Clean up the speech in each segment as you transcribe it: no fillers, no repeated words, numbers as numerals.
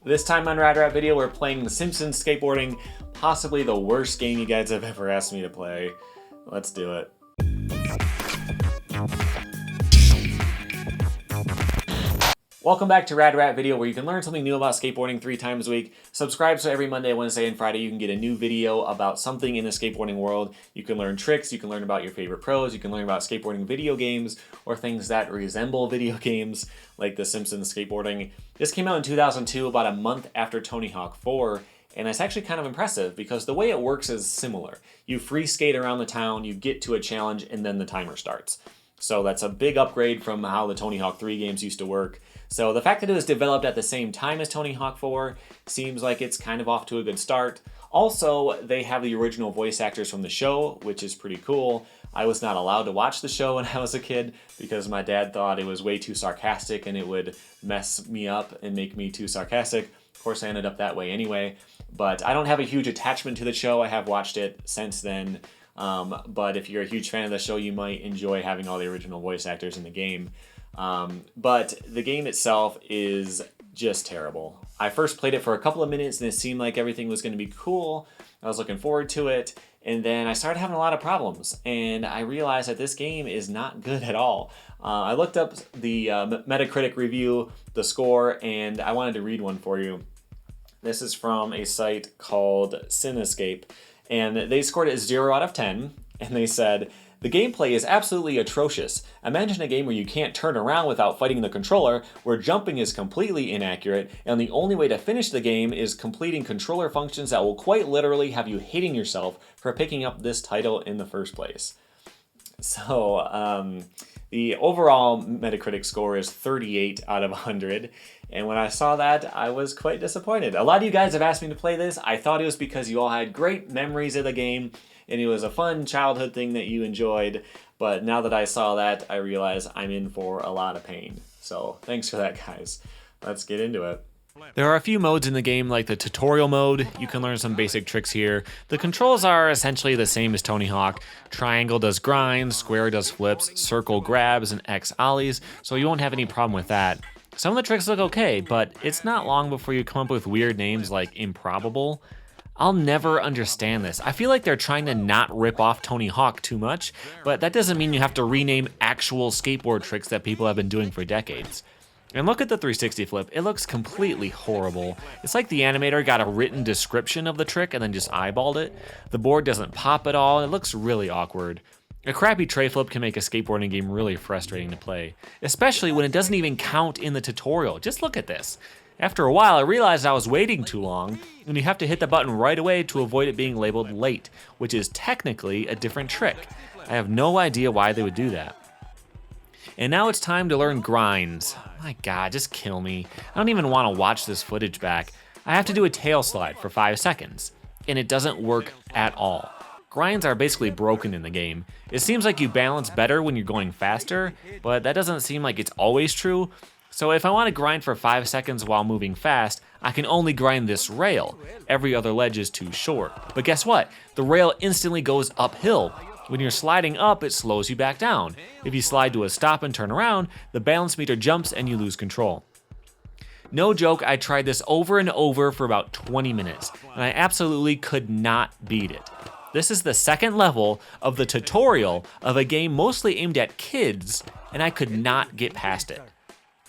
This time on Rad Rat Video, we're playing the Simpsons Skateboarding, possibly the worst game you guys have ever asked me to play. Let's do it. Welcome back to Rad Rat Video, where you can learn something new about skateboarding 3 times a week. Subscribe so every Monday, Wednesday, and Friday you can get a new video about something in the skateboarding world. You can learn tricks, you can learn about your favorite pros, you can learn about skateboarding video games, or things that resemble video games, like the Simpsons Skateboarding. This came out in 2002, about a month after Tony Hawk 4, and it's actually kind of impressive because the way it works is similar. You free skate around the town, you get to a challenge, and then the timer starts. So that's a big upgrade from how the Tony Hawk 3 games used to work. So the fact that it was developed at the same time as Tony Hawk 4 seems like it's kind of off to a good start. Also, they have the original voice actors from the show, which is pretty cool. I was not allowed to watch the show when I was a kid because my dad thought it was way too sarcastic and it would mess me up and make me too sarcastic. Of course, I ended up that way anyway. But I don't have a huge attachment to the show. I have watched it since then. But if you're a huge fan of the show, you might enjoy having all the original voice actors in the game. But the game itself is just terrible. I first played it for a couple of minutes and it seemed like everything was going to be cool. I was looking forward to it. And then I started having a lot of problems. And I realized that this game is not good at all. I looked up the Metacritic review, the score, and I wanted to read one for you. This is from a site called Cinescape. And they scored it 0 out of 10. And they said, "The gameplay is absolutely atrocious. Imagine a game where you can't turn around without fighting the controller, where jumping is completely inaccurate, and the only way to finish the game is completing controller functions that will quite literally have you hating yourself for picking up this title in the first place." So, the overall Metacritic score is 38 out of 100. And when I saw that, I was quite disappointed. A lot of you guys have asked me to play this. I thought it was because you all had great memories of the game and it was a fun childhood thing that you enjoyed. But now that I saw that, I realize I'm in for a lot of pain. So thanks for that, guys. Let's get into it. There are a few modes in the game, like the tutorial mode. You can learn some basic tricks here. The controls are essentially the same as Tony Hawk. Triangle does grinds, square does flips, circle grabs, and X ollies, so you won't have any problem with that. Some of the tricks look okay, but it's not long before you come up with weird names like improbable. I'll never understand this. I feel like they're trying to not rip off Tony Hawk too much, but that doesn't mean you have to rename actual skateboard tricks that people have been doing for decades. And look at the 360 flip, it looks completely horrible. It's like the animator got a written description of the trick and then just eyeballed it. The board doesn't pop at all, it looks really awkward. A crappy tray flip can make a skateboarding game really frustrating to play, especially when it doesn't even count in the tutorial. Just look at this. After a while, I realized I was waiting too long, and you have to hit the button right away to avoid it being labeled late, which is technically a different trick. I have no idea why they would do that. And now it's time to learn grinds. My God, just kill me. I don't even want to watch this footage back. I have to do a tail slide for 5 seconds, and it doesn't work at all. Grinds are basically broken in the game. It seems like you balance better when you're going faster, but that doesn't seem like it's always true. So if I want to grind for 5 seconds while moving fast, I can only grind this rail. Every other ledge is too short. But guess what? The rail instantly goes uphill. When you're sliding up, it slows you back down. If you slide to a stop and turn around, the balance meter jumps and you lose control. No joke, I tried this over and over for about 20 minutes, and I absolutely could not beat it. This is the second level of the tutorial of a game mostly aimed at kids, and I could not get past it.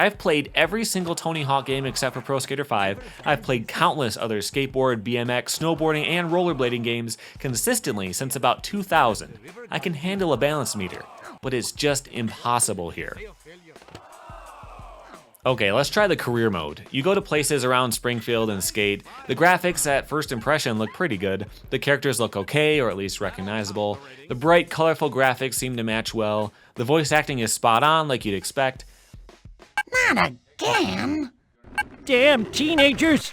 I've played every single Tony Hawk game except for Pro Skater 5. I've played countless other skateboard, BMX, snowboarding, and rollerblading games consistently since about 2000. I can handle a balance meter, but it's just impossible here. Okay, let's try the career mode. You go to places around Springfield and skate. The graphics at first impression look pretty good. The characters look okay, or at least recognizable. The bright, colorful graphics seem to match well. The voice acting is spot on like you'd expect. Not again! Damn teenagers!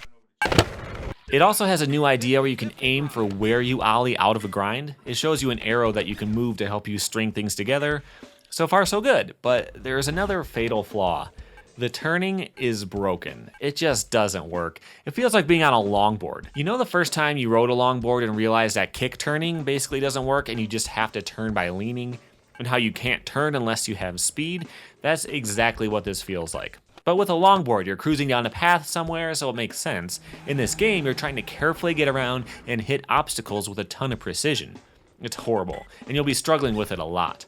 It also has a new idea where you can aim for where you ollie out of a grind. It shows you an arrow that you can move to help you string things together. So far so good, but there's another fatal flaw. The turning is broken. It just doesn't work. It feels like being on a longboard. You know the first time you rode a longboard and realized that kick turning basically doesn't work and you just have to turn by leaning? And how you can't turn unless you have speed? That's exactly what this feels like. But with a longboard, you're cruising down a path somewhere, so it makes sense. In this game, you're trying to carefully get around and hit obstacles with a ton of precision. It's horrible, and you'll be struggling with it a lot.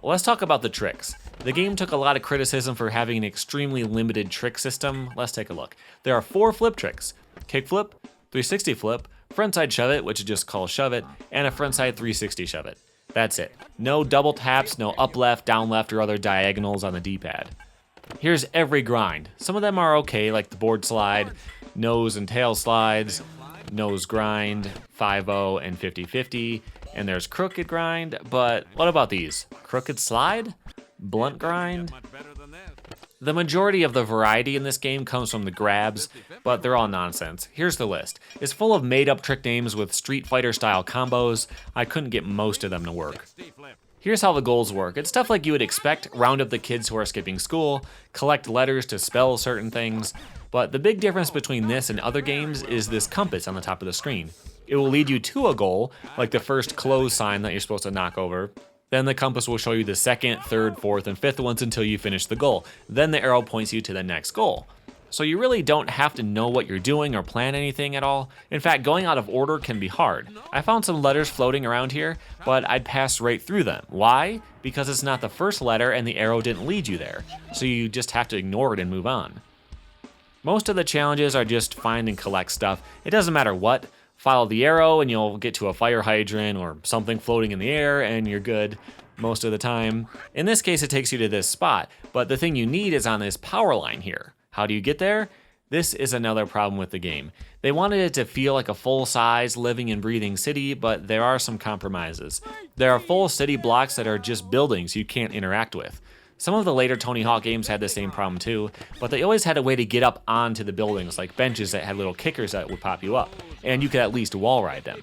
Let's talk about the tricks. The game took a lot of criticism for having an extremely limited trick system. Let's take a look. There are 4 flip tricks: kickflip, 360 flip, frontside shove it, which is just called shove it, and a frontside 360 shove it. That's it. No double taps, no up left, down left, or other diagonals on the D-pad. Here's every grind. Some of them are okay, like the board slide, nose and tail slides, nose grind, 5-0 and 50-50, and there's crooked grind, but what about these? Crooked slide? Blunt grind? The majority of the variety in this game comes from the grabs, but they're all nonsense. Here's the list. It's full of made-up trick names with Street Fighter style combos. I couldn't get most of them to work. Here's how the goals work. It's stuff like you would expect: round up the kids who are skipping school, collect letters to spell certain things, but the big difference between this and other games is this compass on the top of the screen. It will lead you to a goal, like the first close sign that you're supposed to knock over. Then the compass will show you the second, third, fourth, and fifth ones until you finish the goal. Then the arrow points you to the next goal. So you really don't have to know what you're doing or plan anything at all. In fact, going out of order can be hard. I found some letters floating around here, but I'd pass right through them. Why? Because it's not the first letter and the arrow didn't lead you there. So you just have to ignore it and move on. Most of the challenges are just find and collect stuff. It doesn't matter what. Follow the arrow and you'll get to a fire hydrant or something floating in the air and you're good most of the time. In this case, it takes you to this spot, but the thing you need is on this power line here. How do you get there? This is another problem with the game. They wanted it to feel like a full-size, living and breathing city, but there are some compromises. There are full city blocks that are just buildings you can't interact with. Some of the later Tony Hawk games had the same problem too, but they always had a way to get up onto the buildings, like benches that had little kickers that would pop you up, and you could at least wall ride them.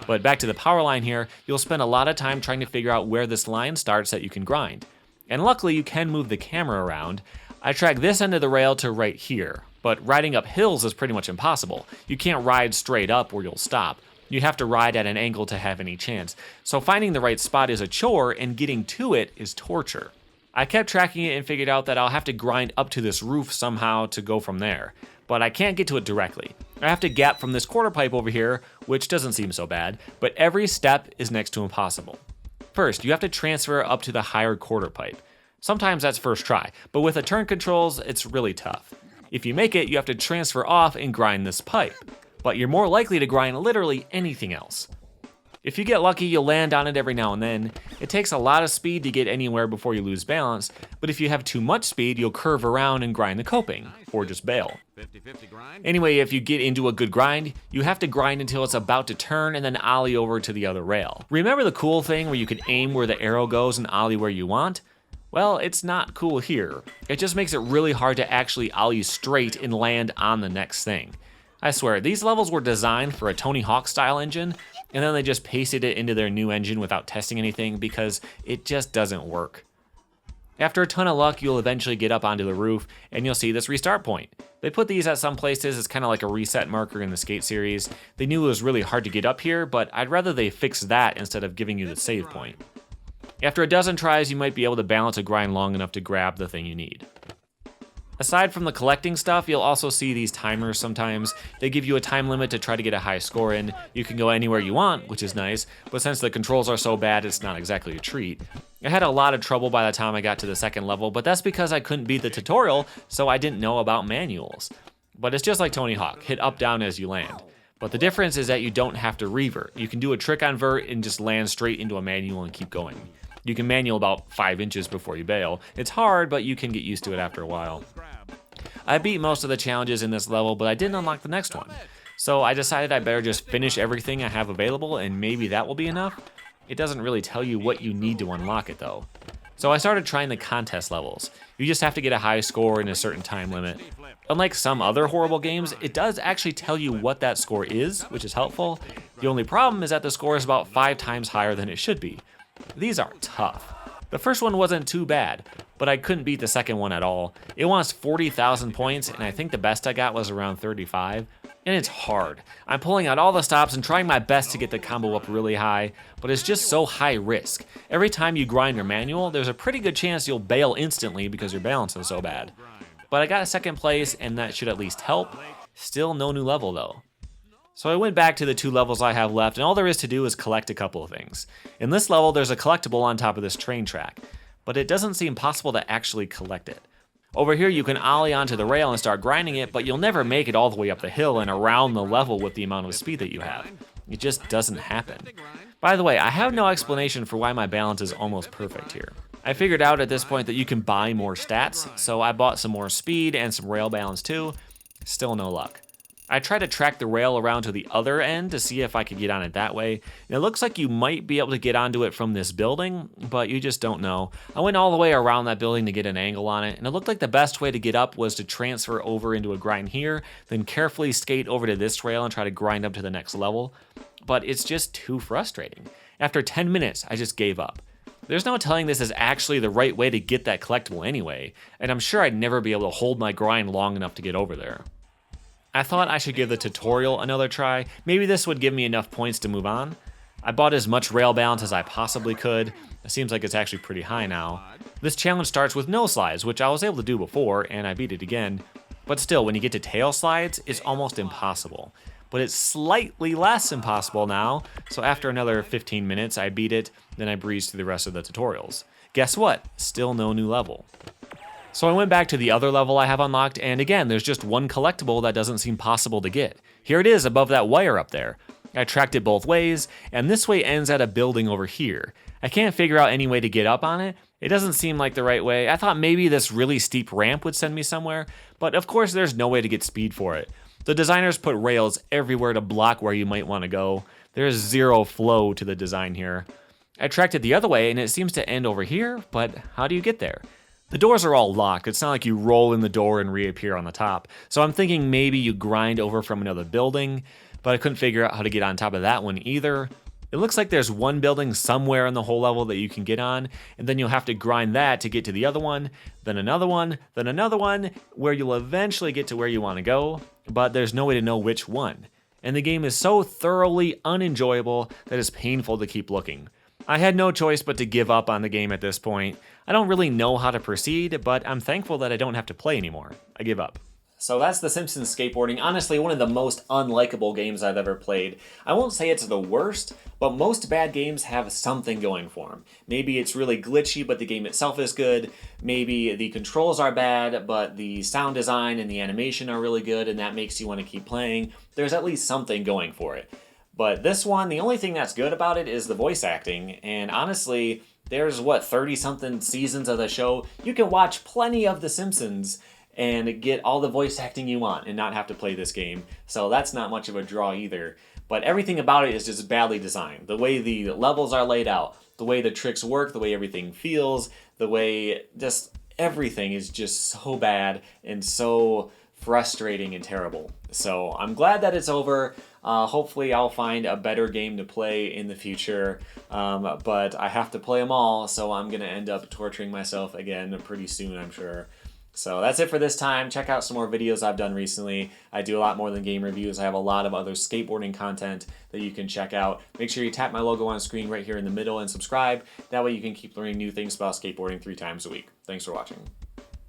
But back to the power line here, you'll spend a lot of time trying to figure out where this line starts that you can grind. And luckily you can move the camera around. I track this end of the rail to right here, but riding up hills is pretty much impossible. You can't ride straight up or you'll stop. You have to ride at an angle to have any chance. So finding the right spot is a chore, and getting to it is torture. I kept tracking it and figured out that I'll have to grind up to this roof somehow to go from there, but I can't get to it directly. I have to gap from this quarter pipe over here, which doesn't seem so bad, but every step is next to impossible. First, you have to transfer up to the higher quarter pipe. Sometimes that's first try, but with the turn controls, it's really tough. If you make it, you have to transfer off and grind this pipe, but you're more likely to grind literally anything else. If you get lucky, you'll land on it every now and then. It takes a lot of speed to get anywhere before you lose balance, but if you have too much speed, you'll curve around and grind the coping, or just bail. Anyway, if you get into a good grind, you have to grind until it's about to turn and then ollie over to the other rail. Remember the cool thing where you can aim where the arrow goes and ollie where you want? Well, it's not cool here. It just makes it really hard to actually ollie straight and land on the next thing. I swear, these levels were designed for a Tony Hawk style engine, and then they just pasted it into their new engine without testing anything because it just doesn't work. After a ton of luck, you'll eventually get up onto the roof and you'll see this restart point. They put these at some places as kind of like a reset marker in the Skate series. They knew it was really hard to get up here, but I'd rather they fix that instead of giving you the save point. After a dozen tries, you might be able to balance a grind long enough to grab the thing you need. Aside from the collecting stuff, you'll also see these timers sometimes. They give you a time limit to try to get a high score in. You can go anywhere you want, which is nice, but since the controls are so bad, it's not exactly a treat. I had a lot of trouble by the time I got to the second level, but that's because I couldn't beat the tutorial, so I didn't know about manuals. But it's just like Tony Hawk, hit up down as you land. But the difference is that you don't have to revert. You can do a trick on vert and just land straight into a manual and keep going. You can manual about 5 inches before you bail. It's hard, but you can get used to it after a while. I beat most of the challenges in this level, but I didn't unlock the next one. So I decided I better just finish everything I have available, and maybe that will be enough. It doesn't really tell you what you need to unlock it though. So I started trying the contest levels. You just have to get a high score in a certain time limit. Unlike some other horrible games, it does actually tell you what that score is, which is helpful. The only problem is that the score is about 5 times higher than it should be. These are tough. The first one wasn't too bad, but I couldn't beat the second one at all. It wants 40,000 points, and I think the best I got was around 35. And it's hard. I'm pulling out all the stops and trying my best to get the combo up really high, but it's just so high risk. Every time you grind your manual, there's a pretty good chance you'll bail instantly because your balance is so bad. But I got a second place, and that should at least help. Still no new level though. So I went back to the 2 levels I have left, and all there is to do is collect a couple of things. In this level, there's a collectible on top of this train track, but it doesn't seem possible to actually collect it. Over here, you can ollie onto the rail and start grinding it, but you'll never make it all the way up the hill and around the level with the amount of speed that you have. It just doesn't happen. By the way, I have no explanation for why my balance is almost perfect here. I figured out at this point that you can buy more stats, so I bought some more speed and some rail balance too. Still no luck. I tried to track the rail around to the other end to see if I could get on it that way, and it looks like you might be able to get onto it from this building, but you just don't know. I went all the way around that building to get an angle on it, and it looked like the best way to get up was to transfer over into a grind here, then carefully skate over to this rail and try to grind up to the next level, but it's just too frustrating. After 10 minutes, I just gave up. There's no telling this is actually the right way to get that collectible anyway, and I'm sure I'd never be able to hold my grind long enough to get over there. I thought I should give the tutorial another try. Maybe this would give me enough points to move on. I bought as much rail balance as I possibly could. It seems like it's actually pretty high now. This challenge starts with no slides, which I was able to do before, and I beat it again. But still, when you get to tail slides, it's almost impossible. But it's slightly less impossible now, so after another 15 minutes, I beat it, then I breezed through the rest of the tutorials. Guess what? Still no new level. So I went back to the other level I have unlocked, and again, there's just one collectible that doesn't seem possible to get. Here it is above that wire up there. I tracked it both ways, and this way ends at a building over here. I can't figure out any way to get up on it. It doesn't seem like the right way. I thought maybe this really steep ramp would send me somewhere, but of course there's no way to get speed for it. The designers put rails everywhere to block where you might want to go. There's zero flow to the design here. I tracked it the other way, and it seems to end over here, but how do you get there? The doors are all locked. It's not like you roll in the door and reappear on the top. So I'm thinking maybe you grind over from another building, but I couldn't figure out how to get on top of that one either. It looks like there's one building somewhere in the whole level that you can get on, and then you'll have to grind that to get to the other one, then another one, where you'll eventually get to where you want to go, but there's no way to know which one. And the game is so thoroughly unenjoyable that it's painful to keep looking. I had no choice but to give up on the game at this point. I don't really know how to proceed, but I'm thankful that I don't have to play anymore. I give up. So that's the Simpsons Skateboarding. Honestly, one of the most unlikable games I've ever played. I won't say it's the worst, but most bad games have something going for them. Maybe it's really glitchy, but the game itself is good. Maybe the controls are bad, but the sound design and the animation are really good, and that makes you want to keep playing. There's at least something going for it. But this one, the only thing that's good about it is the voice acting, and honestly, there's 30-something seasons of the show. You can watch plenty of The Simpsons and get all the voice acting you want and not have to play this game. So that's not much of a draw either. But everything about it is just badly designed. The way the levels are laid out, the way the tricks work, the way everything feels, the way just everything is just so bad and so frustrating and terrible. So I'm glad that it's over. Hopefully I'll find a better game to play in the future, but I have to play them all, so I'm going to end up torturing myself again pretty soon, I'm sure. So that's it for this time. Check out some more videos I've done recently. I do a lot more than game reviews. I have a lot of other skateboarding content that you can check out. Make sure you tap my logo on screen right here in the middle and subscribe. That way you can keep learning new things about skateboarding 3 times a week. Thanks for watching.